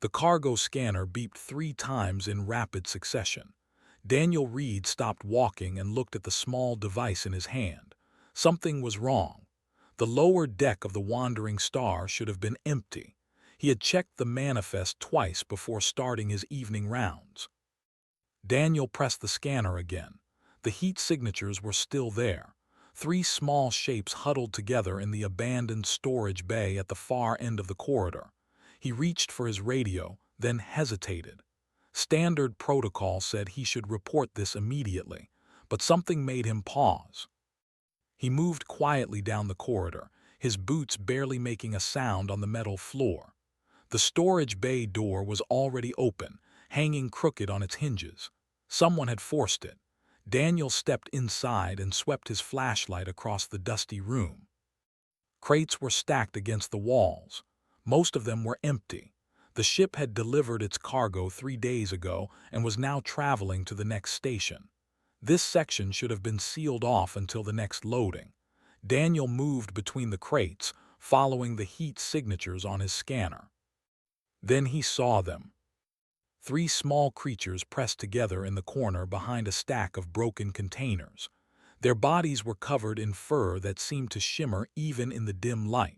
The cargo scanner beeped 3 times in rapid succession. Daniel Reed stopped walking and looked at the small device in his hand. Something was wrong. The lower deck of the Wandering Star should have been empty. He had checked the manifest twice before starting his evening rounds. Daniel pressed the scanner again. The heat signatures were still there. 3 small shapes huddled together in the abandoned storage bay at the far end of the corridor. He reached for his radio, then hesitated. Standard protocol said he should report this immediately, but something made him pause. He moved quietly down the corridor, his boots barely making a sound on the metal floor. The storage bay door was already open, hanging crooked on its hinges. Someone had forced it. Daniel stepped inside and swept his flashlight across the dusty room. Crates were stacked against the walls. Most of them were empty. The ship had delivered its cargo 3 days ago and was now traveling to the next station. This section should have been sealed off until the next loading. Daniel moved between the crates, following the heat signatures on his scanner. Then he saw them. 3 small creatures pressed together in the corner behind a stack of broken containers. Their bodies were covered in fur that seemed to shimmer even in the dim light.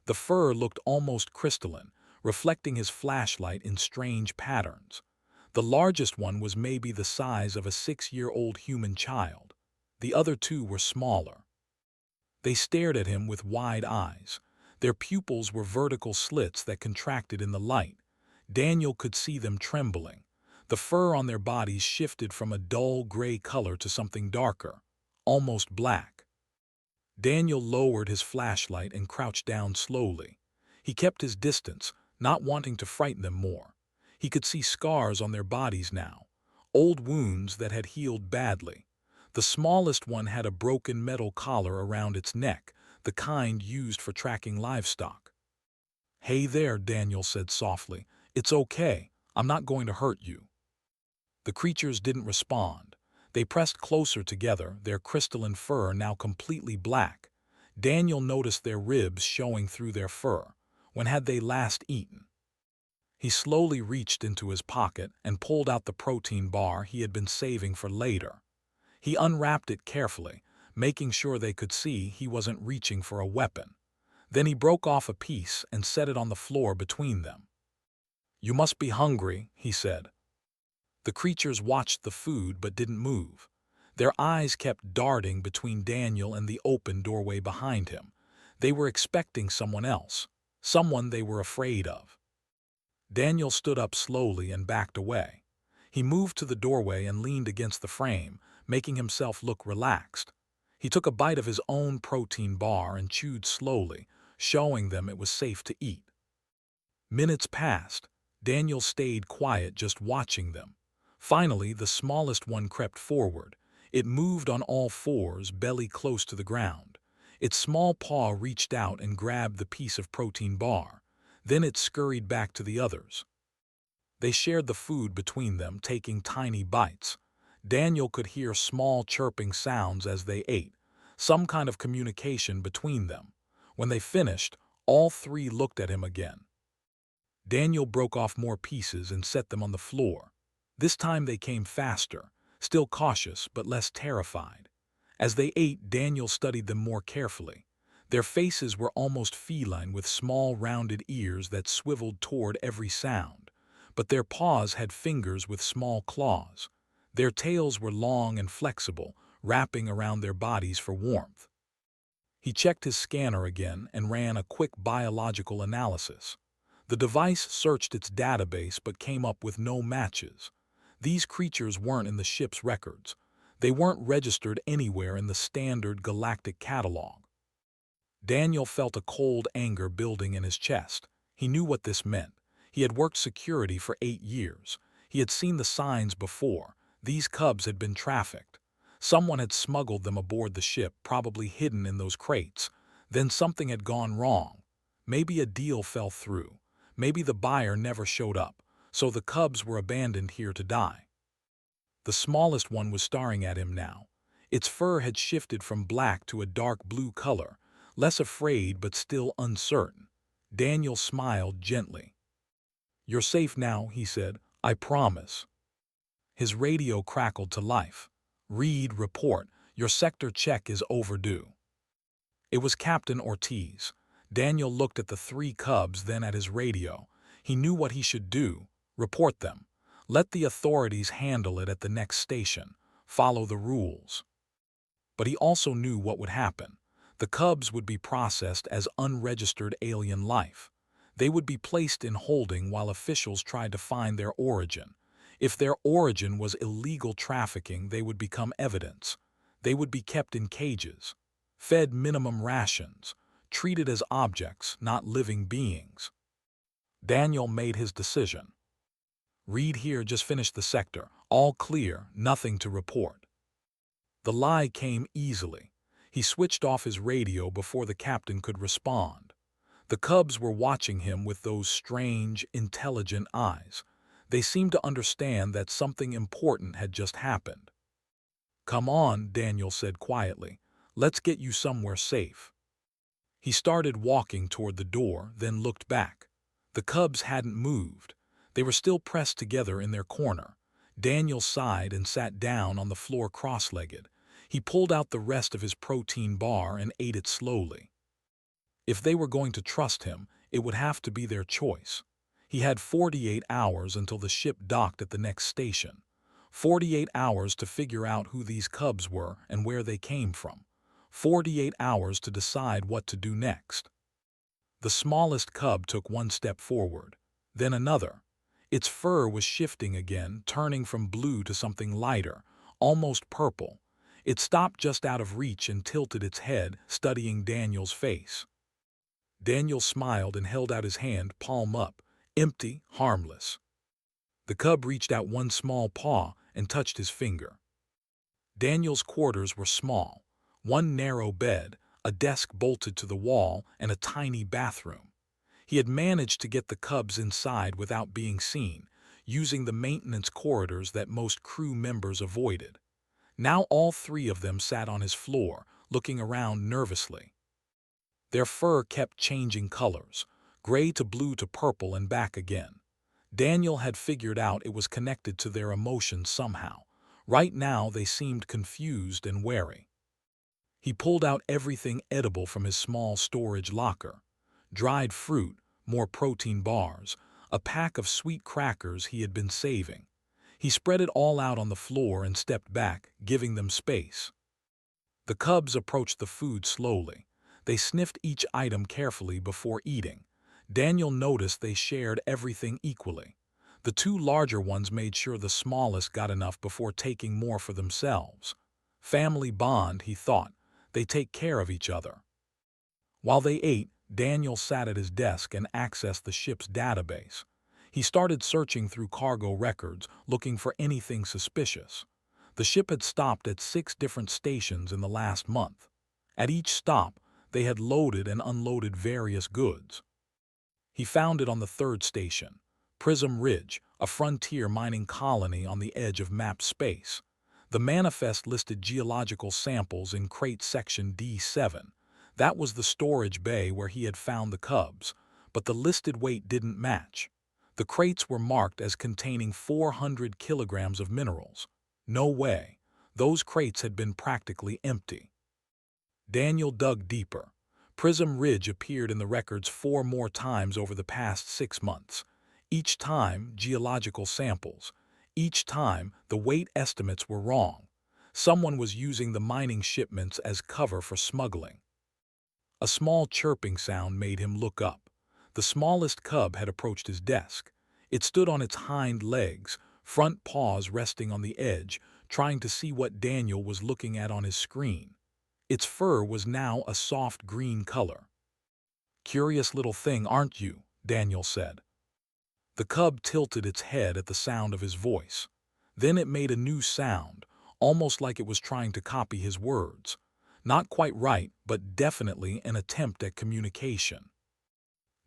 The fur looked almost crystalline, reflecting his flashlight in strange patterns. The largest one was maybe the size of a 6-year-old human child. The other 2 were smaller. They stared at him with wide eyes. Their pupils were vertical slits that contracted in the light. Daniel could see them trembling. The fur on their bodies shifted from a dull gray color to something darker, almost black. Daniel lowered his flashlight and crouched down slowly. He kept his distance, not wanting to frighten them more. He could see scars on their bodies now, old wounds that had healed badly. The smallest one had a broken metal collar around its neck, the kind used for tracking livestock. "Hey there," Daniel said softly. "It's okay. I'm not going to hurt you." The creatures didn't respond. They pressed closer together, their crystalline fur now completely black. Daniel noticed their ribs showing through their fur. When had they last eaten? He slowly reached into his pocket and pulled out the protein bar he had been saving for later. He unwrapped it carefully, making sure they could see he wasn't reaching for a weapon. Then he broke off a piece and set it on the floor between them. "You must be hungry," he said. The creatures watched the food but didn't move. Their eyes kept darting between Daniel and the open doorway behind him. They were expecting someone else, someone they were afraid of. Daniel stood up slowly and backed away. He moved to the doorway and leaned against the frame, making himself look relaxed. He took a bite of his own protein bar and chewed slowly, showing them it was safe to eat. Minutes passed. Daniel stayed quiet, just watching them. Finally, the smallest one crept forward. It moved on all fours, belly close to the ground. Its small paw reached out and grabbed the piece of protein bar. Then it scurried back to the others. They shared the food between them, taking tiny bites. Daniel could hear small chirping sounds as they ate, some kind of communication between them. When they finished, all 3 looked at him again. Daniel broke off more pieces and set them on the floor. This time they came faster, still cautious but less terrified. As they ate, Daniel studied them more carefully. Their faces were almost feline, with small rounded ears that swiveled toward every sound. But their paws had fingers with small claws. Their tails were long and flexible, wrapping around their bodies for warmth. He checked his scanner again and ran a quick biological analysis. The device searched its database but came up with no matches. These creatures weren't in the ship's records. They weren't registered anywhere in the standard galactic catalog. Daniel felt a cold anger building in his chest. He knew what this meant. He had worked security for 8 years. He had seen the signs before. These cubs had been trafficked. Someone had smuggled them aboard the ship, probably hidden in those crates. Then something had gone wrong. Maybe a deal fell through. Maybe the buyer never showed up, so the cubs were abandoned here to die. The smallest one was staring at him now. Its fur had shifted from black to a dark blue color, less afraid but still uncertain. Daniel smiled gently. "You're safe now," he said. "I promise." His radio crackled to life. "Read, report. Your sector check is overdue." It was Captain Ortiz. Daniel looked at the three cubs, then at his radio. He knew what he should do. Report them. Let the authorities handle it at the next station. Follow the rules. But he also knew what would happen. The cubs would be processed as unregistered alien life. They would be placed in holding while officials tried to find their origin. If their origin was illegal trafficking, they would become evidence. They would be kept in cages, fed minimum rations, treated as objects, not living beings. Daniel made his decision. "Read here, just finished the sector. All clear, nothing to report." The lie came easily. He switched off his radio before the captain could respond. The cubs were watching him with those strange, intelligent eyes. They seemed to understand that something important had just happened. "Come on," Daniel said quietly. "Let's get you somewhere safe." He started walking toward the door, then looked back. The cubs hadn't moved. They were still pressed together in their corner. Daniel sighed and sat down on the floor cross-legged. He pulled out the rest of his protein bar and ate it slowly. If they were going to trust him, it would have to be their choice. He had 48 hours until the ship docked at the next station. 48 hours to figure out who these cubs were and where they came from. 48 hours to decide what to do next. The smallest cub took one step forward, then another. Its fur was shifting again, turning from blue to something lighter, almost purple. It stopped just out of reach and tilted its head, studying Daniel's face. Daniel smiled and held out his hand, palm up, empty, harmless. The cub reached out one small paw and touched his finger. Daniel's quarters were small. One narrow bed, a desk bolted to the wall, and a tiny bathroom. He had managed to get the cubs inside without being seen, using the maintenance corridors that most crew members avoided. Now all three of them sat on his floor, looking around nervously. Their fur kept changing colors, gray to blue to purple and back again. Daniel had figured out it was connected to their emotions somehow. Right now they seemed confused and wary. He pulled out everything edible from his small storage locker. Dried fruit, more protein bars, a pack of sweet crackers he had been saving. He spread it all out on the floor and stepped back, giving them space. The cubs approached the food slowly. They sniffed each item carefully before eating. Daniel noticed they shared everything equally. The two larger ones made sure the smallest got enough before taking more for themselves. Family bond, he thought. They take care of each other. While they ate, Daniel sat at his desk and accessed the ship's database. He started searching through cargo records, looking for anything suspicious. The ship had stopped at 6 different stations in the last month. At each stop, they had loaded and unloaded various goods. He found it on the 3rd station, Prism Ridge, a frontier mining colony on the edge of mapped space. The manifest listed geological samples in crate section D7. That was the storage bay where he had found the cubs, but the listed weight didn't match. The crates were marked as containing 400 kilograms of minerals. No way. Those crates had been practically empty. Daniel dug deeper. Prism Ridge appeared in the records 4 more times over the past 6 months. Each time, geological samples. Each time, the weight estimates were wrong. Someone was using the mining shipments as cover for smuggling. A small chirping sound made him look up. The smallest cub had approached his desk. It stood on its hind legs, front paws resting on the edge, trying to see what Daniel was looking at on his screen. Its fur was now a soft green color. "Curious little thing, aren't you?" Daniel said. The cub tilted its head at the sound of his voice. Then it made a new sound, almost like it was trying to copy his words. Not quite right, but definitely an attempt at communication.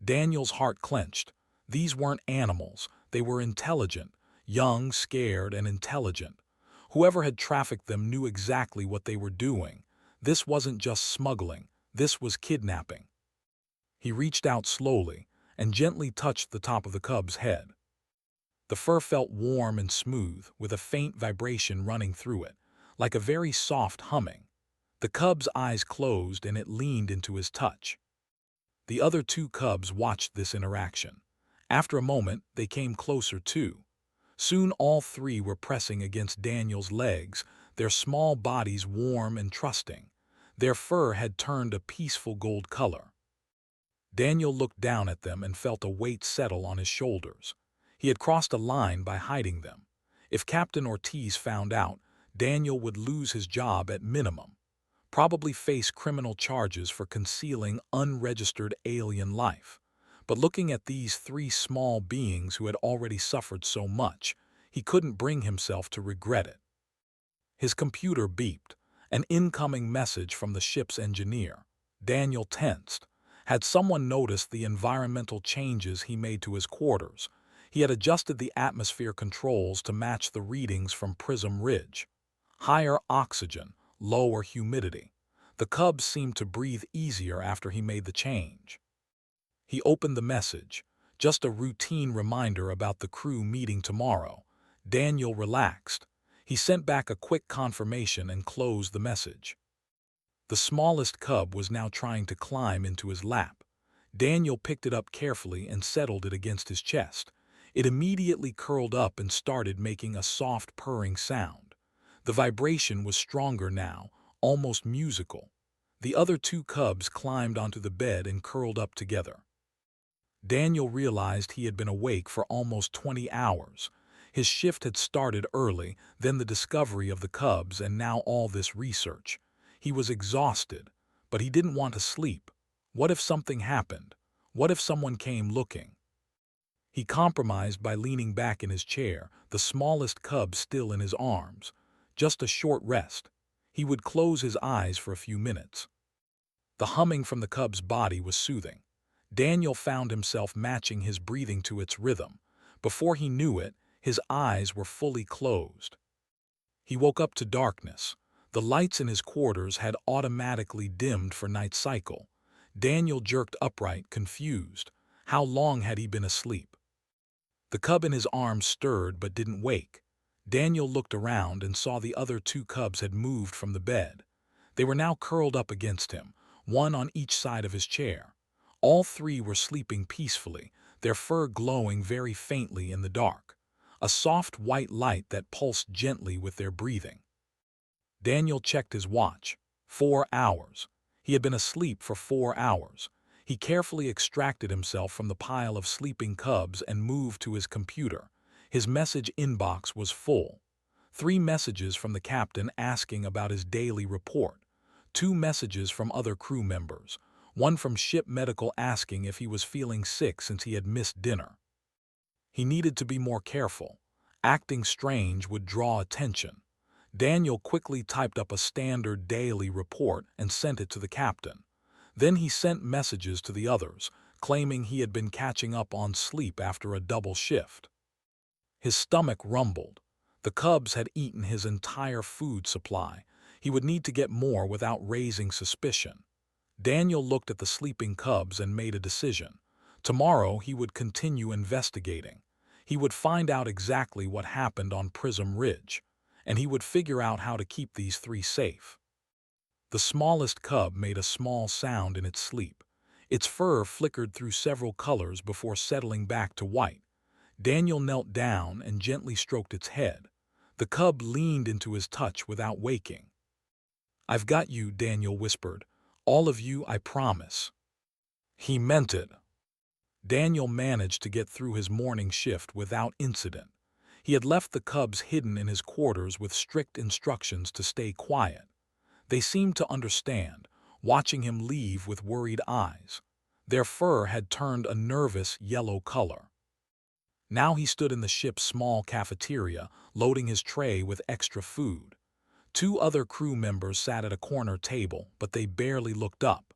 Daniel's heart clenched. These weren't animals. They were intelligent, young, scared, and intelligent. Whoever had trafficked them knew exactly what they were doing. This wasn't just smuggling. This was kidnapping. He reached out slowly, and gently touched the top of the cub's head. The fur felt warm and smooth, with a faint vibration running through it, like a very soft humming. The cub's eyes closed and it leaned into his touch. The other two cubs watched this interaction. After a moment, they came closer too. Soon all three were pressing against Daniel's legs, their small bodies warm and trusting. Their fur had turned a peaceful gold color. Daniel looked down at them and felt a weight settle on his shoulders. He had crossed a line by hiding them. If Captain Ortiz found out, Daniel would lose his job at minimum, probably face criminal charges for concealing unregistered alien life. But looking at these three small beings who had already suffered so much, he couldn't bring himself to regret it. His computer beeped, an incoming message from the ship's engineer. Daniel tensed. Had someone noticed the environmental changes he made to his quarters? He had adjusted the atmosphere controls to match the readings from Prism Ridge. Higher oxygen, lower humidity. The cubs seemed to breathe easier after he made the change. He opened the message, just a routine reminder about the crew meeting tomorrow. Daniel relaxed. He sent back a quick confirmation and closed the message. The smallest cub was now trying to climb into his lap. Daniel picked it up carefully and settled it against his chest. It immediately curled up and started making a soft purring sound. The vibration was stronger now, almost musical. The other two cubs climbed onto the bed and curled up together. Daniel realized he had been awake for almost 20 hours. His shift had started early, then the discovery of the cubs, and now all this research. He was exhausted, but he didn't want to sleep. What if something happened? What if someone came looking? He compromised by leaning back in his chair, the smallest cub still in his arms. Just a short rest. He would close his eyes for a few minutes. The humming from the cub's body was soothing. Daniel found himself matching his breathing to its rhythm. Before he knew it, his eyes were fully closed. He woke up to darkness. The lights in his quarters had automatically dimmed for night cycle. Daniel jerked upright, confused. How long had he been asleep? The cub in his arms stirred but didn't wake. Daniel looked around and saw the other two cubs had moved from the bed. They were now curled up against him, one on each side of his chair. All three were sleeping peacefully, their fur glowing very faintly in the dark, a soft white light that pulsed gently with their breathing. Daniel checked his watch. 4 hours. He had been asleep for 4 hours. He carefully extracted himself from the pile of sleeping cubs and moved to his computer. His message inbox was full. 3 messages from the captain asking about his daily report. 2 messages from other crew members. One from ship medical asking if he was feeling sick since he had missed dinner. He needed to be more careful. Acting strange would draw attention. Daniel quickly typed up a standard daily report and sent it to the captain. Then he sent messages to the others, claiming he had been catching up on sleep after a double shift. His stomach rumbled. The cubs had eaten his entire food supply. He would need to get more without raising suspicion. Daniel looked at the sleeping cubs and made a decision. Tomorrow he would continue investigating. He would find out exactly what happened on Prism Ridge, and he would figure out how to keep these 3 safe. The smallest cub made a small sound in its sleep. Its fur flickered through several colors before settling back to white. Daniel knelt down and gently stroked its head. The cub leaned into his touch without waking. "I've got you," Daniel whispered. "All of you, I promise." He meant it. Daniel managed to get through his morning shift without incident. He had left the cubs hidden in his quarters with strict instructions to stay quiet. They seemed to understand, watching him leave with worried eyes. Their fur had turned a nervous yellow color. Now he stood in the ship's small cafeteria, loading his tray with extra food. 2 other crew members sat at a corner table, but they barely looked up.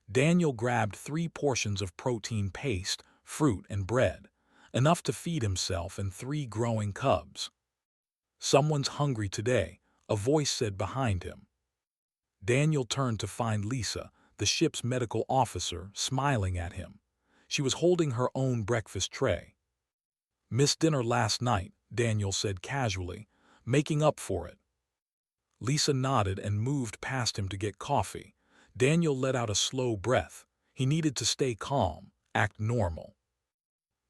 Daniel grabbed 3 portions of protein paste, fruit, and bread, enough to feed himself and 3 growing cubs. "Someone's hungry today," a voice said behind him. Daniel turned to find Lisa, the ship's medical officer, smiling at him. She was holding her own breakfast tray. "Missed dinner last night," Daniel said casually, making up for it. Lisa nodded and moved past him to get coffee. Daniel let out a slow breath. He needed to stay calm, act normal.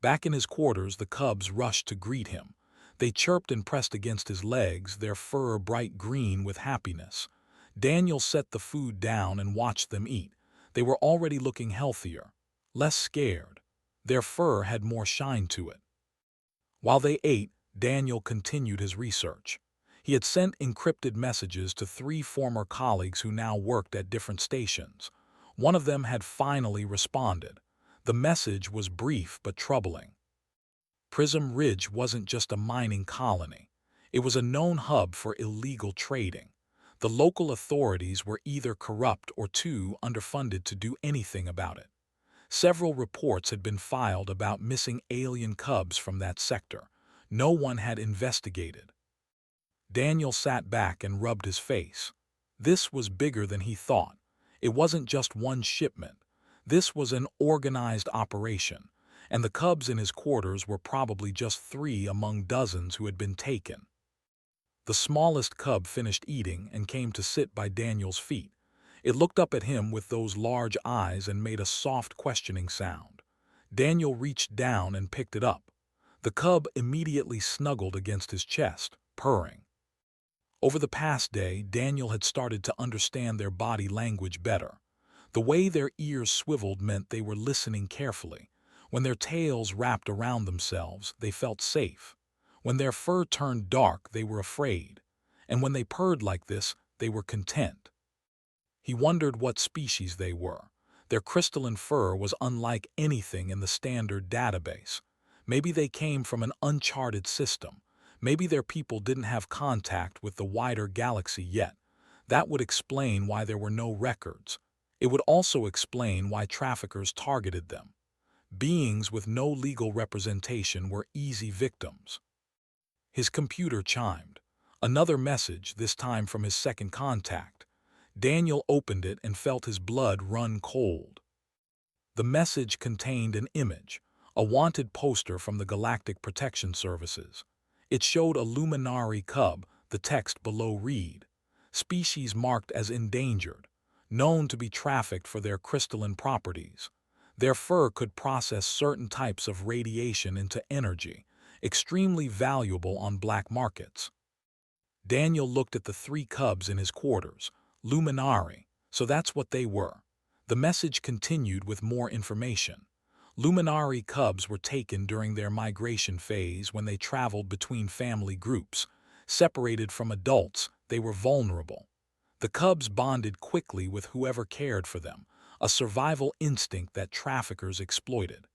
Back in his quarters, the cubs rushed to greet him. They chirped and pressed against his legs, their fur bright green with happiness. Daniel set the food down and watched them eat. They were already looking healthier, less scared. Their fur had more shine to it. While they ate, Daniel continued his research. He had sent encrypted messages to 3 former colleagues who now worked at different stations. One of them had finally responded. The message was brief but troubling. Prism Ridge wasn't just a mining colony. It was a known hub for illegal trading. The local authorities were either corrupt or too underfunded to do anything about it. Several reports had been filed about missing alien cubs from that sector. No one had investigated. Daniel sat back and rubbed his face. This was bigger than he thought. It wasn't just one shipment. This was an organized operation, and the cubs in his quarters were probably just 3 among dozens who had been taken. The smallest cub finished eating and came to sit by Daniel's feet. It looked up at him with those large eyes and made a soft questioning sound. Daniel reached down and picked it up. The cub immediately snuggled against his chest, purring. Over the past day, Daniel had started to understand their body language better. The way their ears swiveled meant they were listening carefully. When their tails wrapped around themselves, they felt safe. When their fur turned dark, they were afraid. And when they purred like this, they were content. He wondered what species they were. Their crystalline fur was unlike anything in the standard database. Maybe they came from an uncharted system. Maybe their people didn't have contact with the wider galaxy yet. That would explain why there were no records. It would also explain why traffickers targeted them. Beings with no legal representation were easy victims. His computer chimed. Another message, this time from his second contact. Daniel opened it and felt his blood run cold. The message contained an image, a wanted poster from the Galactic Protection Services. It showed a luminary cub, the text below read, "Species marked as endangered, known to be trafficked for their crystalline properties. Their fur could process certain types of radiation into energy, extremely valuable on black markets." Daniel looked at the 3 cubs in his quarters. Luminari, so that's what they were. The message continued with more information. Luminari cubs were taken during their migration phase when they traveled between family groups. Separated from adults, they were vulnerable. The cubs bonded quickly with whoever cared for them, a survival instinct that traffickers exploited.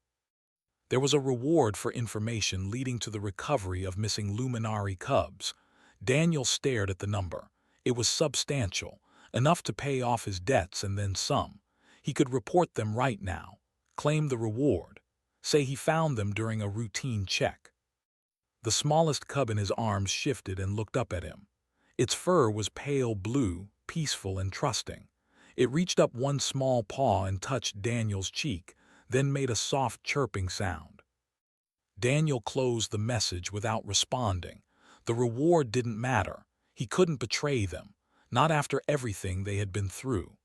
There was a reward for information leading to the recovery of missing Luminari cubs. Daniel stared at the number. It was substantial, enough to pay off his debts and then some. He could report them right now, claim the reward, say he found them during a routine check. The smallest cub in his arms shifted and looked up at him. Its fur was pale blue, peaceful and trusting. It reached up one small paw and touched Daniel's cheek, then made a soft chirping sound. Daniel closed the message without responding. The reward didn't matter. He couldn't betray them, not after everything they had been through.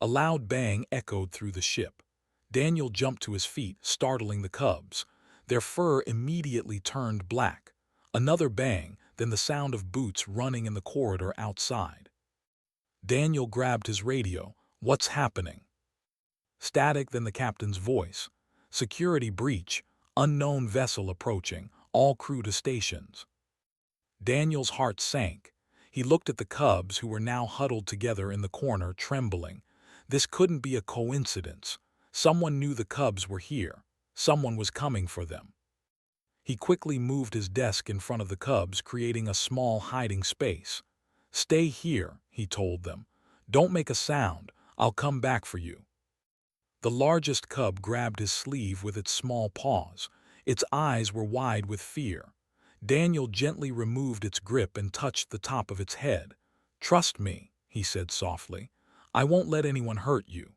A loud bang echoed through the ship. Daniel jumped to his feet, startling the cubs. Their fur immediately turned black. Another bang, then the sound of boots running in the corridor outside. Daniel grabbed his radio. "What's happening?" Static, then the captain's voice. "Security breach. Unknown vessel approaching. All crew to stations." Daniel's heart sank. He looked at the cubs who were now huddled together in the corner, trembling. This couldn't be a coincidence. Someone knew the cubs were here. Someone was coming for them. He quickly moved his desk in front of the cubs, creating a small hiding space. "Stay here," he told them. "Don't make a sound. I'll come back for you." The largest cub grabbed his sleeve with its small paws. Its eyes were wide with fear. Daniel gently removed its grip and touched the top of its head. "Trust me," he said softly. "I won't let anyone hurt you."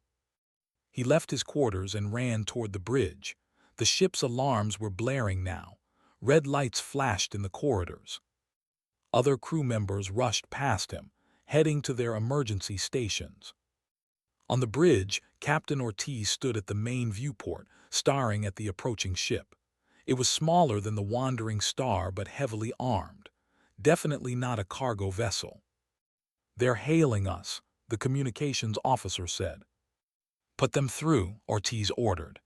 He left his quarters and ran toward the bridge. The ship's alarms were blaring now. Red lights flashed in the corridors. Other crew members rushed past him, heading to their emergency stations. On the bridge, Captain Ortiz stood at the main viewport, staring at the approaching ship. It was smaller than the Wandering Star but heavily armed. Definitely not a cargo vessel. "They're hailing us," the communications officer said. "Put them through," Ortiz ordered.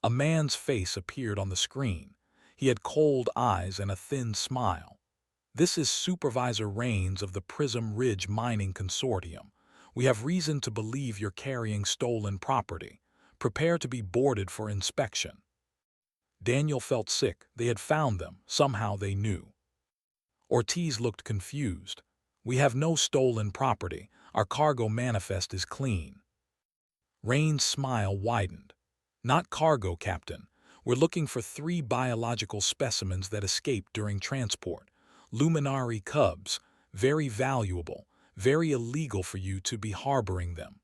A man's face appeared on the screen. He had cold eyes and a thin smile. "This is Supervisor Rains of the Prism Ridge Mining Consortium. We have reason to believe you're carrying stolen property. Prepare to be boarded for inspection." Daniel felt sick. They had found them. Somehow they knew. Ortiz looked confused. "We have no stolen property. Our cargo manifest is clean." Rain's smile widened. "Not cargo, Captain. We're looking for 3 biological specimens that escaped during transport. Luminary cubs. Very valuable. Very illegal for you to be harboring them."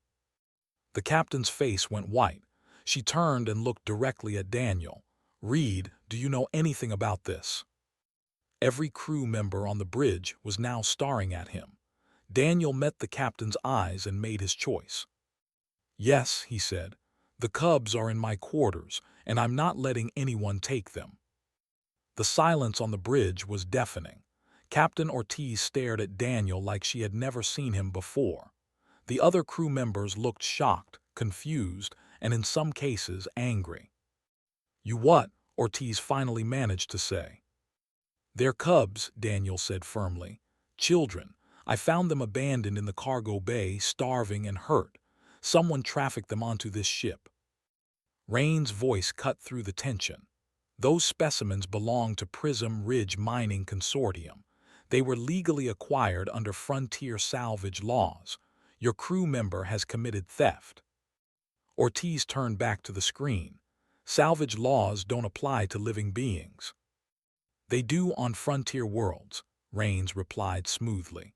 The captain's face went white. She turned and looked directly at Daniel. "Reed, do you know anything about this?" Every crew member on the bridge was now staring at him. Daniel met the captain's eyes and made his choice. "Yes," he said. "The cubs are in my quarters, and I'm not letting anyone take them." The silence on the bridge was deafening. Captain Ortiz stared at Daniel like she had never seen him before. The other crew members looked shocked, confused, and in some cases angry. "You what?" Ortiz finally managed to say. "They're cubs," Daniel said firmly. "Children. I found them abandoned in the cargo bay, starving and hurt. Someone trafficked them onto this ship." Rain's voice cut through the tension. "Those specimens belong to Prism Ridge Mining Consortium. They were legally acquired under frontier salvage laws. Your crew member has committed theft." Ortiz turned back to the screen. "Salvage laws don't apply to living beings." "They do on frontier worlds," Rains replied smoothly.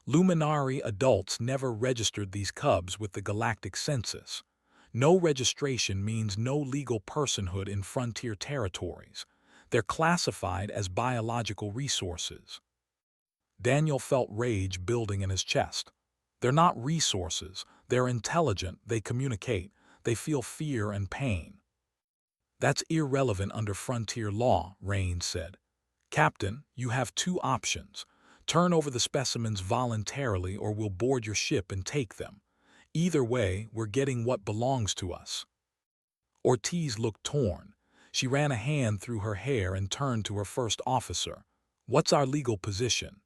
"Luminary adults never registered these cubs with the galactic census. No registration means no legal personhood in frontier territories. They're classified as biological resources." Daniel felt rage building in his chest. "They're not resources. They're intelligent. They communicate. They feel fear and pain." "That's irrelevant under frontier law," Rains said. "Captain, you have 2 options. Turn over the specimens voluntarily or we'll board your ship and take them. Either way, we're getting what belongs to us." Ortiz looked torn. She ran a hand through her hair and turned to her first officer. "What's our legal position?"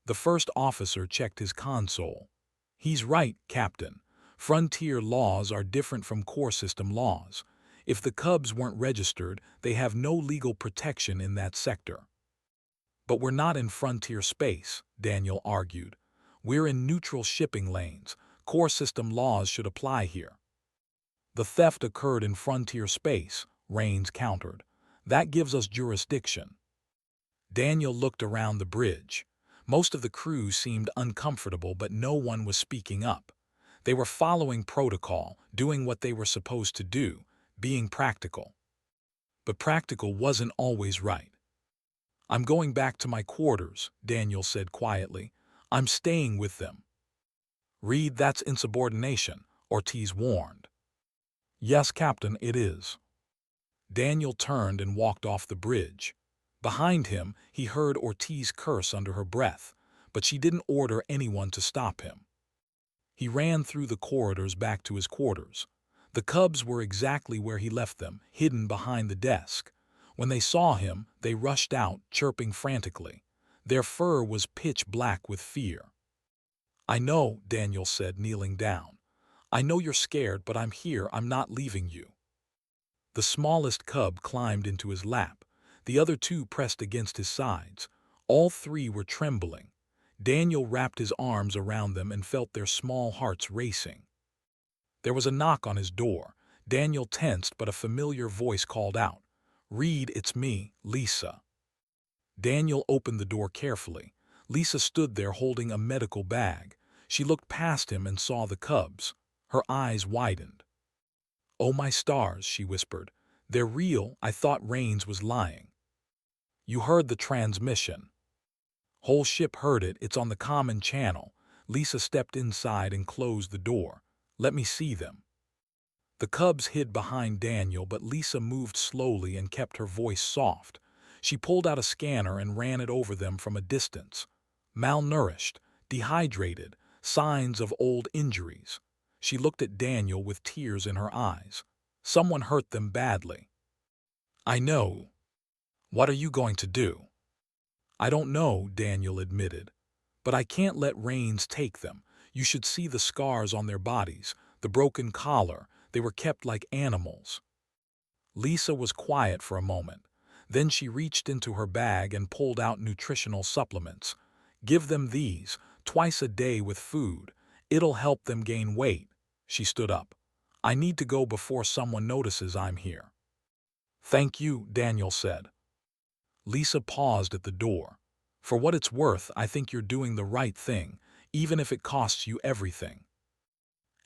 The first officer checked his console. "He's right, Captain. Frontier laws are different from core system laws. If the cubs weren't registered, they have no legal protection in that sector." "But we're not in frontier space," Daniel argued. "We're in neutral shipping lanes. Core system laws should apply here." "The theft occurred in frontier space," Rains countered. "That gives us jurisdiction." Daniel looked around the bridge. Most of the crew seemed uncomfortable, but no one was speaking up. They were following protocol, doing what they were supposed to do, being practical. But practical wasn't always right. "I'm going back to my quarters," Daniel said quietly. "I'm staying with them." "Reed, that's insubordination," Ortiz warned. "Yes, Captain, it is." Daniel turned and walked off the bridge. Behind him, he heard Ortiz curse under her breath, but she didn't order anyone to stop him. He ran through the corridors back to his quarters. The cubs were exactly where he left them, hidden behind the desk. When they saw him, they rushed out, chirping frantically. Their fur was pitch black with fear. "I know," Daniel said, kneeling down. "I know you're scared, but I'm here. I'm not leaving you." The smallest cub climbed into his lap. The other 2 pressed against his sides. All 3 were trembling. Daniel wrapped his arms around them and felt their small hearts racing. There was a knock on his door. Daniel tensed, but a familiar voice called out, "Reed, it's me, Lisa." Daniel opened the door carefully. Lisa stood there holding a medical bag. She looked past him and saw the cubs. Her eyes widened. "Oh, my stars," she whispered. "They're real. I thought Rains was lying." "You heard the transmission." "Whole ship heard it. It's on the common channel." Lisa stepped inside and closed the door. "Let me see them." The cubs hid behind Daniel, but Lisa moved slowly and kept her voice soft. She pulled out a scanner and ran it over them from a distance. Malnourished, dehydrated, signs of old injuries. She looked at Daniel with tears in her eyes. Someone hurt them badly. "I know. What are you going to do?" "I don't know," Daniel admitted. "But I can't let Rains take them. You should see the scars on their bodies, the broken collar. They were kept like animals." Lisa was quiet for a moment. Then she reached into her bag and pulled out nutritional supplements. "Give them these, twice a day with food. It'll help them gain weight." She stood up. "I need to go before someone notices I'm here." "Thank you," Daniel said. Lisa paused at the door. "For what it's worth, I think you're doing the right thing, even if it costs you everything."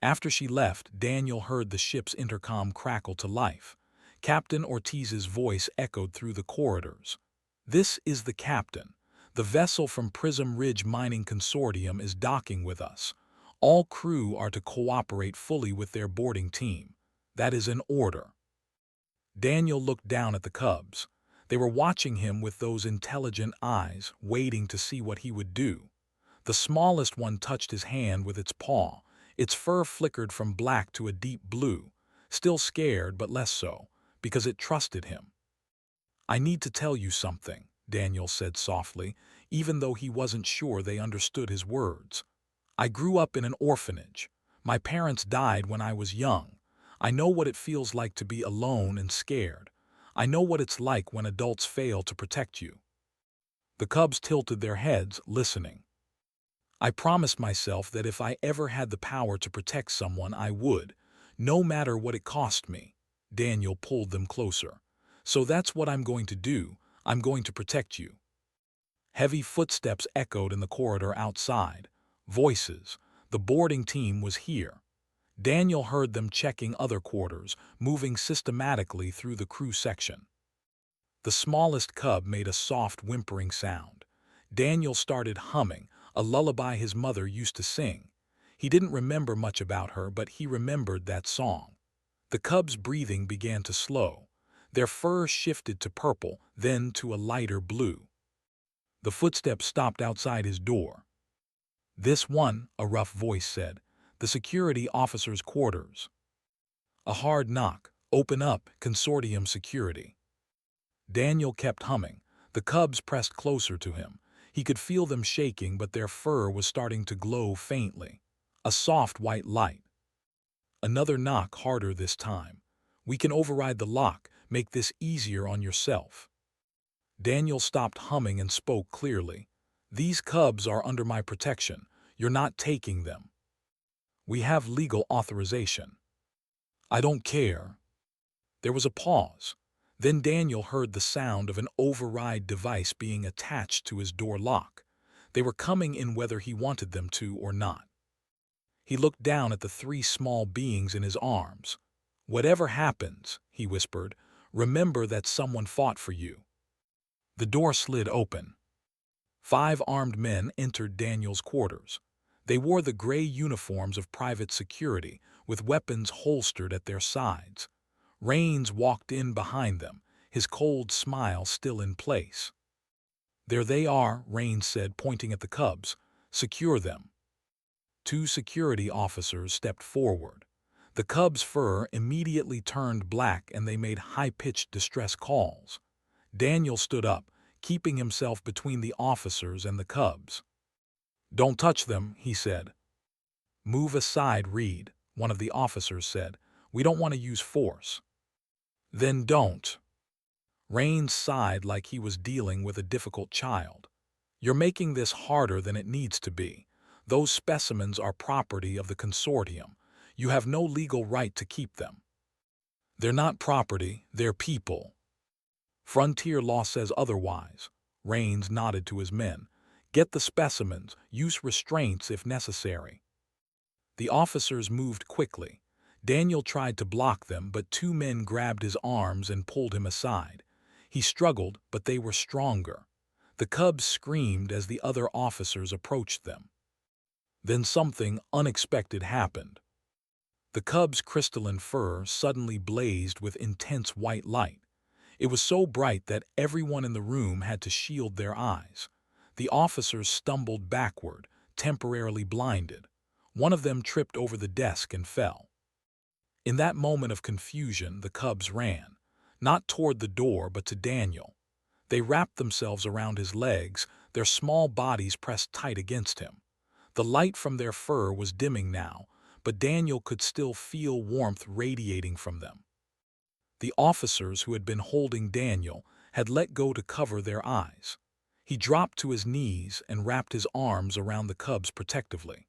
After she left, Daniel heard the ship's intercom crackle to life. Captain Ortiz's voice echoed through the corridors. "This is the captain. The vessel from Prism Ridge Mining Consortium is docking with us. All crew are to cooperate fully with their boarding team. That is an order." Daniel looked down at the cubs. They were watching him with those intelligent eyes, waiting to see what he would do. The smallest one touched his hand with its paw. Its fur flickered from black to a deep blue, still scared but less so, because it trusted him. "I need to tell you something," Daniel said softly, even though he wasn't sure they understood his words. "I grew up in an orphanage. My parents died when I was young. I know what it feels like to be alone and scared. I know what it's like when adults fail to protect you." The cubs tilted their heads, listening. "I promised myself that if I ever had the power to protect someone, I would, no matter what it cost me." Daniel pulled them closer. "So that's what I'm going to do. I'm going to protect you." Heavy footsteps echoed in the corridor outside. Voices. The boarding team was here. Daniel heard them checking other quarters, moving systematically through the crew section. The smallest cub made a soft whimpering sound. Daniel started humming, a lullaby his mother used to sing. He didn't remember much about her, but he remembered that song. The cub's breathing began to slow. Their fur shifted to purple, then to a lighter blue. The footsteps stopped outside his door. "This one," a rough voice said. "The security officer's quarters." A hard knock. "Open up, Consortium Security." Daniel kept humming. The cubs pressed closer to him. He could feel them shaking, but their fur was starting to glow faintly. A soft white light. Another knock, harder this time. "We can override the lock. Make this easier on yourself." Daniel stopped humming and spoke clearly. "These cubs are under my protection. You're not taking them. We have legal authorization." "I don't care." There was a pause. Then Daniel heard the sound of an override device being attached to his door lock. They were coming in whether he wanted them to or not. He looked down at the three small beings in his arms. "Whatever happens," he whispered, "remember that someone fought for you." The door slid open. 5 armed men entered Daniel's quarters. They wore the gray uniforms of private security, with weapons holstered at their sides. Rains walked in behind them, his cold smile still in place. "There they are," Rains said, pointing at the cubs. "Secure them." 2 security officers stepped forward. The cubs' fur immediately turned black and they made high-pitched distress calls. Daniel stood up, keeping himself between the officers and the cubs. "Don't touch them," he said. "Move aside, Reed," one of the officers said. "We don't want to use force." "Then don't." Rains sighed like he was dealing with a difficult child. "You're making this harder than it needs to be. Those specimens are property of the consortium. You have no legal right to keep them." "They're not property, they're people. Frontier law says otherwise." Rains nodded to his men. "Get the specimens, use restraints if necessary." The officers moved quickly. Daniel tried to block them, but two men grabbed his arms and pulled him aside. He struggled, but they were stronger. The cubs screamed as the other officers approached them. Then something unexpected happened. The cub's crystalline fur suddenly blazed with intense white light. It was so bright that everyone in the room had to shield their eyes. The officers stumbled backward, temporarily blinded. One of them tripped over the desk and fell. In that moment of confusion, the cubs ran, not toward the door but to Daniel. They wrapped themselves around his legs, their small bodies pressed tight against him. The light from their fur was dimming now, but Daniel could still feel warmth radiating from them. The officers who had been holding Daniel had let go to cover their eyes. He dropped to his knees and wrapped his arms around the cubs protectively.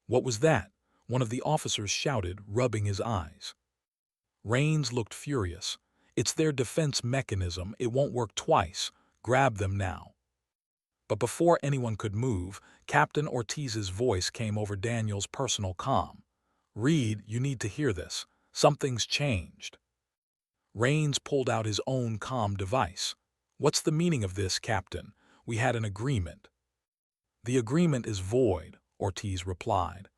"What was that?" one of the officers shouted, rubbing his eyes. Rains looked furious. "It's their defense mechanism. It won't work twice. Grab them now." But before anyone could move, Captain Ortiz's voice came over Daniel's personal comm. "Reed, you need to hear this. Something's changed." Rains pulled out his own comm device. "What's the meaning of this, Captain? We had an agreement." "The agreement is void," Ortiz replied.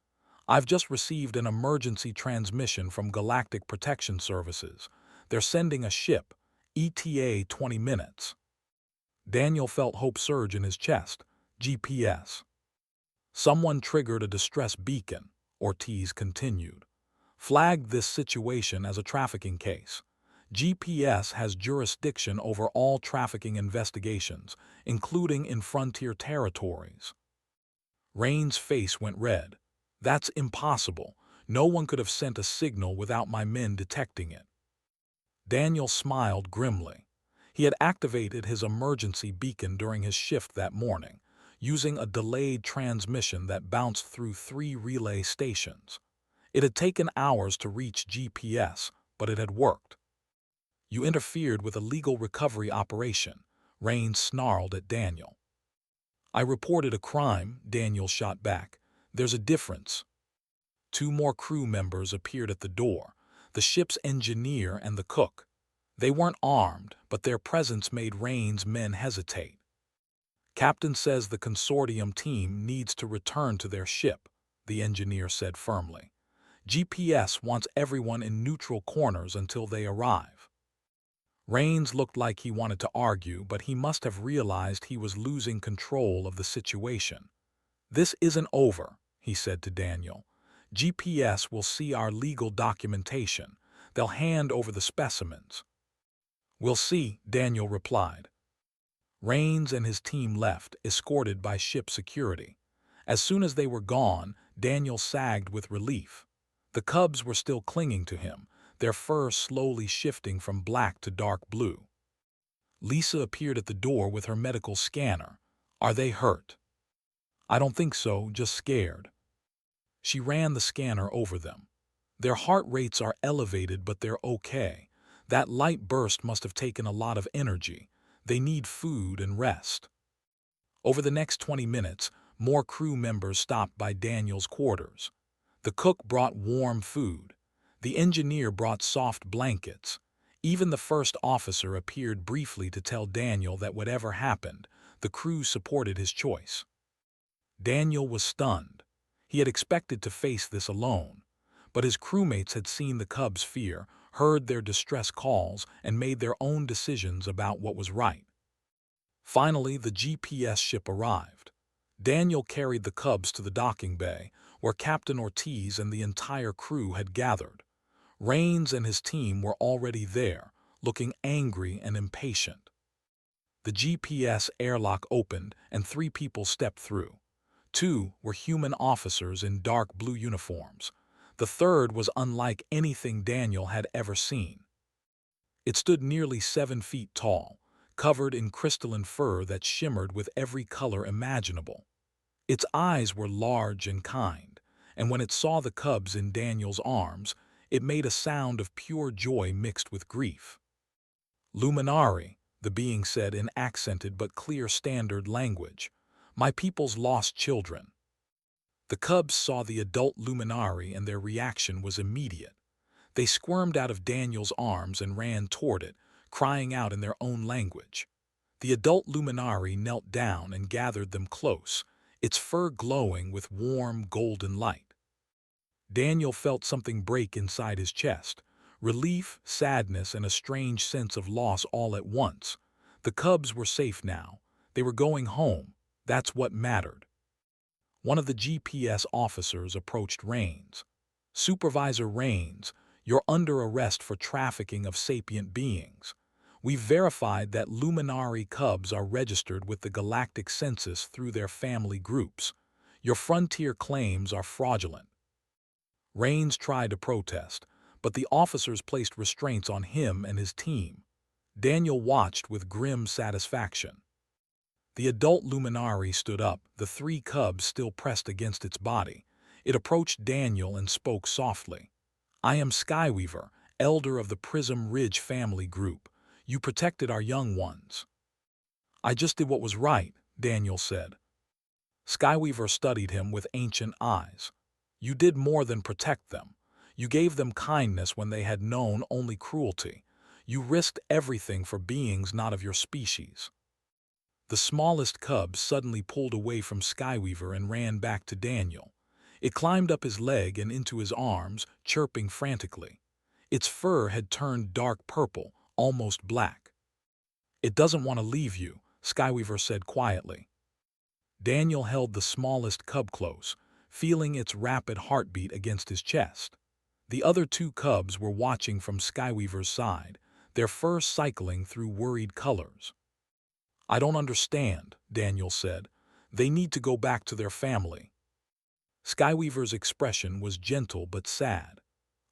"I've just received an emergency transmission from Galactic Protection Services. They're sending a ship, ETA 20 minutes. Daniel felt hope surge in his chest. GPS. "Someone triggered a distress beacon," Ortiz continued. "Flagged this situation as a trafficking case. GPS has jurisdiction over all trafficking investigations, including in frontier territories." Rain's face went red. "That's impossible. No one could have sent a signal without my men detecting it." Daniel smiled grimly. He had activated his emergency beacon during his shift that morning, using a delayed transmission that bounced through 3 relay stations. It had taken hours to reach GPS, but it had worked. "You interfered with a legal recovery operation," Rain snarled at Daniel. "I reported a crime," Daniel shot back. "There's a difference." 2 more crew members appeared at the door, the ship's engineer and the cook. They weren't armed, but their presence made Rain's men hesitate. "Captain says the consortium team needs to return to their ship," the engineer said firmly. "GPS wants everyone in neutral corners until they arrive." Rains looked like he wanted to argue, but he must have realized he was losing control of the situation. "This isn't over," he said to Daniel. "GPS will see our legal documentation. They'll hand over the specimens." "We'll see," Daniel replied. Rains and his team left, escorted by ship security. As soon as they were gone, Daniel sagged with relief. The cubs were still clinging to him, their fur slowly shifting from black to dark blue. Lisa appeared at the door with her medical scanner. "Are they hurt?" "I don't think so, just scared." She ran the scanner over them. "Their heart rates are elevated, but they're okay. That light burst must have taken a lot of energy. They need food and rest." Over the next 20 minutes, more crew members stopped by Daniel's quarters. The cook brought warm food. The engineer brought soft blankets. Even the first officer appeared briefly to tell Daniel that whatever happened, the crew supported his choice. Daniel was stunned. He had expected to face this alone, but his crewmates had seen the cubs' fear, heard their distress calls, and made their own decisions about what was right. Finally, the GPS ship arrived. Daniel carried the cubs to the docking bay, where Captain Ortiz and the entire crew had gathered. Rains and his team were already there, looking angry and impatient. The GPS airlock opened and 3 people stepped through. 2 were human officers in dark blue uniforms. The third was unlike anything Daniel had ever seen. It stood nearly 7 feet tall, covered in crystalline fur that shimmered with every color imaginable. Its eyes were large and kind, and when it saw the cubs in Daniel's arms, it made a sound of pure joy mixed with grief. "Luminari," the being said in accented but clear standard language. "My people's lost children." The cubs saw the adult luminari and their reaction was immediate. They squirmed out of Daniel's arms and ran toward it, crying out in their own language. The adult luminari knelt down and gathered them close, its fur glowing with warm, golden light. Daniel felt something break inside his chest, relief, sadness, and a strange sense of loss all at once. The cubs were safe now. They were going home. That's what mattered. One of the GPS officers approached Rains. "Supervisor Rains, you're under arrest for trafficking of sapient beings. We've verified that Luminari cubs are registered with the Galactic Census through their family groups. Your frontier claims are fraudulent." Rains tried to protest, but the officers placed restraints on him and his team. Daniel watched with grim satisfaction. The adult luminari stood up, the three cubs still pressed against its body. It approached Daniel and spoke softly. "I am Skyweaver, elder of the Prism Ridge family group. You protected our young ones." "I just did what was right," Daniel said. Skyweaver studied him with ancient eyes. "You did more than protect them. You gave them kindness when they had known only cruelty. You risked everything for beings not of your species." The smallest cub suddenly pulled away from Skyweaver and ran back to Daniel. It climbed up his leg and into his arms, chirping frantically. Its fur had turned dark purple, almost black. "It doesn't want to leave you," Skyweaver said quietly. Daniel held the smallest cub close, feeling its rapid heartbeat against his chest. The other two cubs were watching from Skyweaver's side, their fur cycling through worried colors. "I don't understand," Daniel said. "They need to go back to their family." Skyweaver's expression was gentle but sad.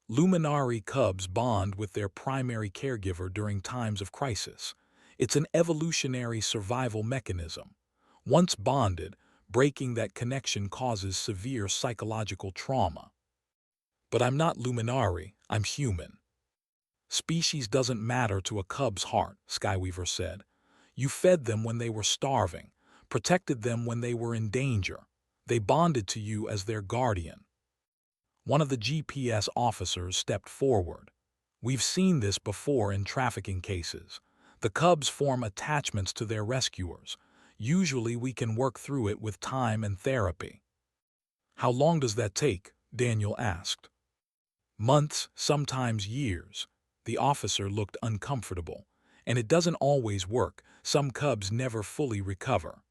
Luminari cubs bond with their primary caregiver during times of crisis. It's an evolutionary survival mechanism. Once bonded, breaking that connection causes severe psychological trauma. "But I'm not Luminari, I'm human." "Species doesn't matter to a cub's heart," Skyweaver said. "You fed them when they were starving, protected them when they were in danger. They bonded to you as their guardian." One of the GPS officers stepped forward. "We've seen this before in trafficking cases. The cubs form attachments to their rescuers. Usually we can work through it with time and therapy." "How long does that take?" Daniel asked. "Months, sometimes years." The officer looked uncomfortable. "And it doesn't always work. Some cubs never fully recover."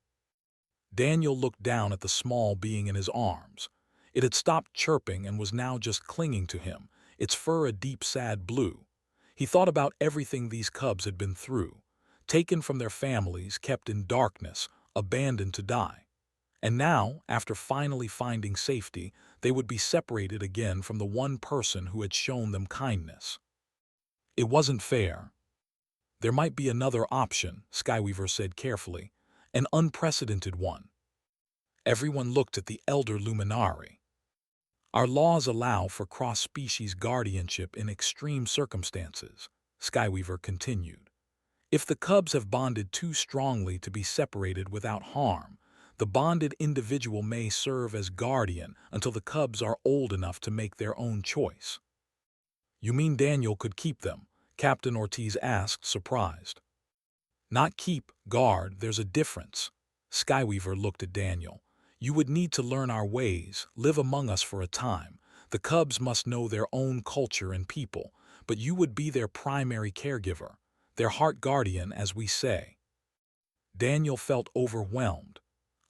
Daniel looked down at the small being in his arms. It had stopped chirping and was now just clinging to him, its fur a deep sad blue. He thought about everything these cubs had been through. Taken from their families, kept in darkness, abandoned to die. And now, after finally finding safety, they would be separated again from the one person who had shown them kindness. It wasn't fair. "There might be another option," Skyweaver said carefully, "an unprecedented one." Everyone looked at the elder luminari. "Our laws allow for cross-species guardianship in extreme circumstances," Skyweaver continued. "If the cubs have bonded too strongly to be separated without harm, the bonded individual may serve as guardian until the cubs are old enough to make their own choice." "You mean Daniel could keep them?" Captain Ortiz asked, surprised. "Not keep, guard, there's a difference." Skyweaver looked at Daniel. "You would need to learn our ways, live among us for a time. The cubs must know their own culture and people, but you would be their primary caregiver, their heart guardian, as we say." Daniel felt overwhelmed.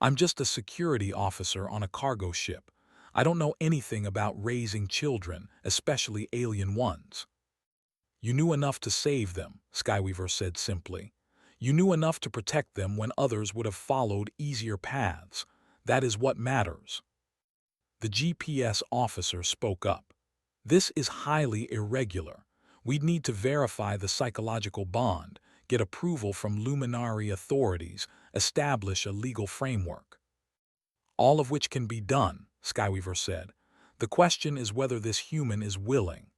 "I'm just a security officer on a cargo ship. I don't know anything about raising children, especially alien ones." "You knew enough to save them," Skyweaver said simply. "You knew enough to protect them when others would have followed easier paths. That is what matters." The GPS officer spoke up. "This is highly irregular. We'd need to verify the psychological bond, get approval from luminary authorities, establish a legal framework." "All of which can be done," Skyweaver said. "The question is whether this human is willing."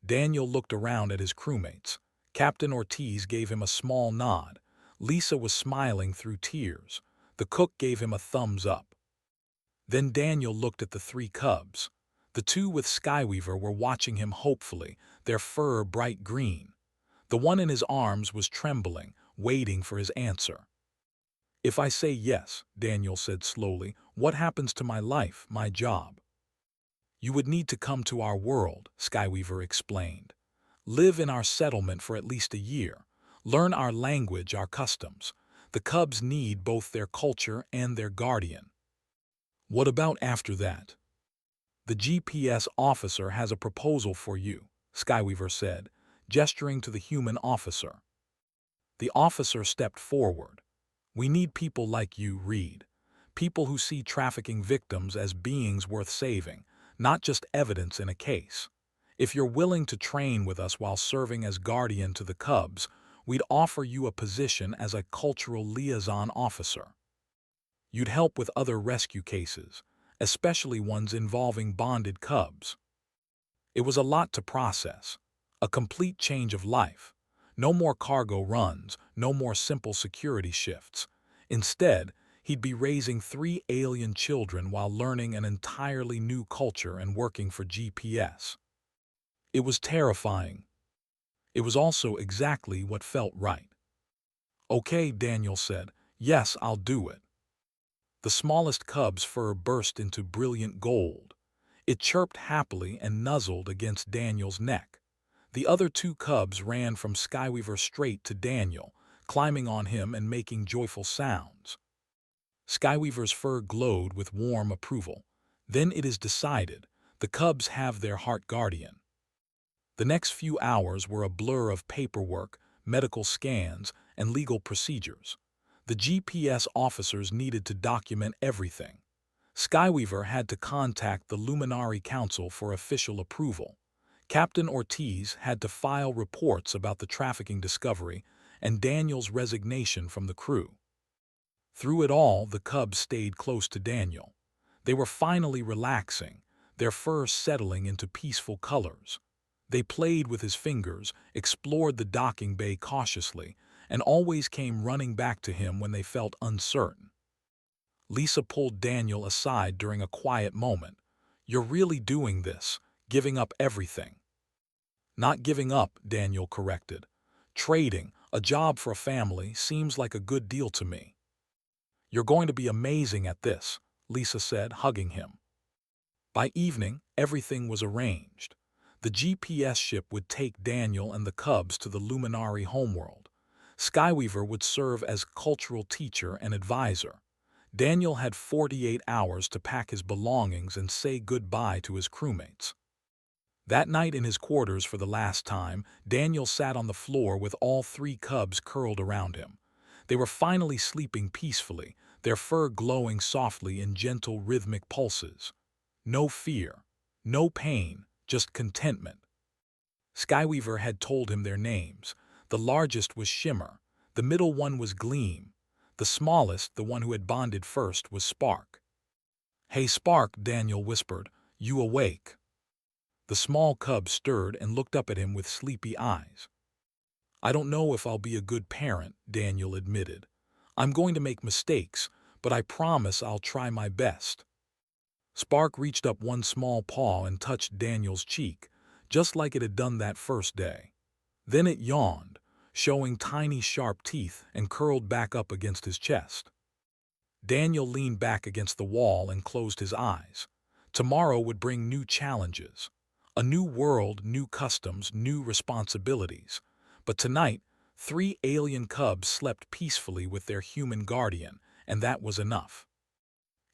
Daniel looked around at his crewmates. Captain Ortiz gave him a small nod. Lisa was smiling through tears. The cook gave him a thumbs up. Then Daniel looked at the three cubs. The two with Skyweaver were watching him hopefully, their fur bright green. The one in his arms was trembling, waiting for his answer. "If I say yes," Daniel said slowly, "what happens to my life, my job?" "You would need to come to our world," Skyweaver explained. "Live in our settlement for at least a year. Learn our language, our customs. The cubs need both their culture and their guardian." "What about after that?" "The GPS officer has a proposal for you," Skyweaver said, gesturing to the human officer. The officer stepped forward. "We need people like you, Reed. People who see trafficking victims as beings worth saving, not just evidence in a case. If you're willing to train with us while serving as guardian to the cubs, we'd offer you a position as a cultural liaison officer. You'd help with other rescue cases, especially ones involving bonded cubs." It was a lot to process. A complete change of life. No more cargo runs, no more simple security shifts. Instead, he'd be raising 3 alien children while learning an entirely new culture and working for GPS. It was terrifying. It was also exactly what felt right. "Okay," Daniel said. "Yes, I'll do it." The smallest cub's fur burst into brilliant gold. It chirped happily and nuzzled against Daniel's neck. The other 2 cubs ran from Skyweaver straight to Daniel, climbing on him and making joyful sounds. Skyweaver's fur glowed with warm approval. "Then it is decided. The cubs have their heart guardian." The next few hours were a blur of paperwork, medical scans, and legal procedures. The GPS officers needed to document everything. Skyweaver had to contact the Luminary Council for official approval. Captain Ortiz had to file reports about the trafficking discovery and Daniel's resignation from the crew. Through it all, the cubs stayed close to Daniel. They were finally relaxing, their fur settling into peaceful colors. They played with his fingers, explored the docking bay cautiously, and always came running back to him when they felt uncertain. Lisa pulled Daniel aside during a quiet moment. "You're really doing this, giving up everything." "Not giving up," Daniel corrected. "Trading, a job for a family, seems like a good deal to me." "You're going to be amazing at this," Lisa said, hugging him. By evening, everything was arranged. The GPS ship would take Daniel and the cubs to the Luminary homeworld. Skyweaver would serve as cultural teacher and advisor. Daniel had 48 hours to pack his belongings and say goodbye to his crewmates. That night in his quarters for the last time, Daniel sat on the floor with all 3 cubs curled around him. They were finally sleeping peacefully, their fur glowing softly in gentle rhythmic pulses. No fear, no pain, just contentment. Skyweaver had told him their names. The largest was Shimmer, the middle one was Gleam. The smallest, the one who had bonded first, was Spark. "Hey Spark," Daniel whispered, "you awake?" The small cub stirred and looked up at him with sleepy eyes. "I don't know if I'll be a good parent," Daniel admitted. "I'm going to make mistakes, but I promise I'll try my best." Spark reached up one small paw and touched Daniel's cheek, just like it had done that first day. Then it yawned, showing tiny sharp teeth, and curled back up against his chest. Daniel leaned back against the wall and closed his eyes. Tomorrow would bring new challenges. A new world, new customs, new responsibilities. But tonight, 3 alien cubs slept peacefully with their human guardian, and that was enough.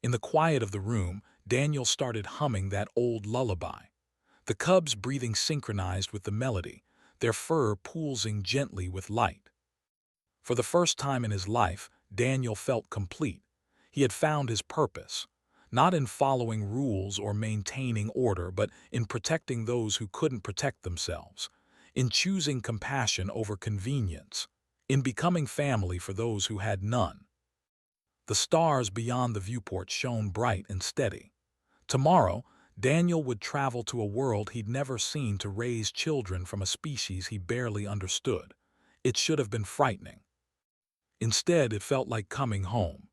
In the quiet of the room, Daniel started humming that old lullaby. The cubs breathing synchronized with the melody, their fur pulsing gently with light. For the first time in his life, Daniel felt complete. He had found his purpose, not in following rules or maintaining order, but in protecting those who couldn't protect themselves, in choosing compassion over convenience, in becoming family for those who had none. The stars beyond the viewport shone bright and steady. Tomorrow, Daniel would travel to a world he'd never seen to raise children from a species he barely understood. It should have been frightening. Instead, it felt like coming home.